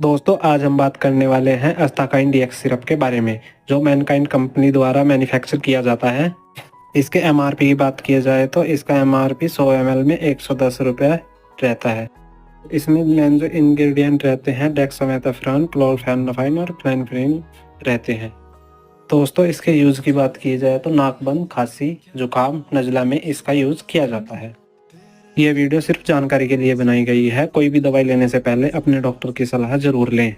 दोस्तों आज हम बात करने वाले हैं अस्ताकाइन डीएक्स सिरप के बारे में, जो मैनकाइंड कंपनी द्वारा मैन्युफैक्चर किया जाता है। इसके एमआरपी की बात की जाए तो इसका एमआरपी 100 ml में 110 रुपये रहता है। इसमें मेन जो इंग्रेडिएंट रहते हैं डेक्सामेथासोन, क्लोरफेनफाइन और क्लेनफेनिन रहते हैं। दोस्तों इसके यूज़ की बात की जाए तो नाक बंद, खांसी, जुकाम, नज़ला में इसका यूज़ किया जाता है। ये वीडियो सिर्फ जानकारी के लिए बनाई गई है। कोई भी दवाई लेने से पहले अपने डॉक्टर की सलाह जरूर लें।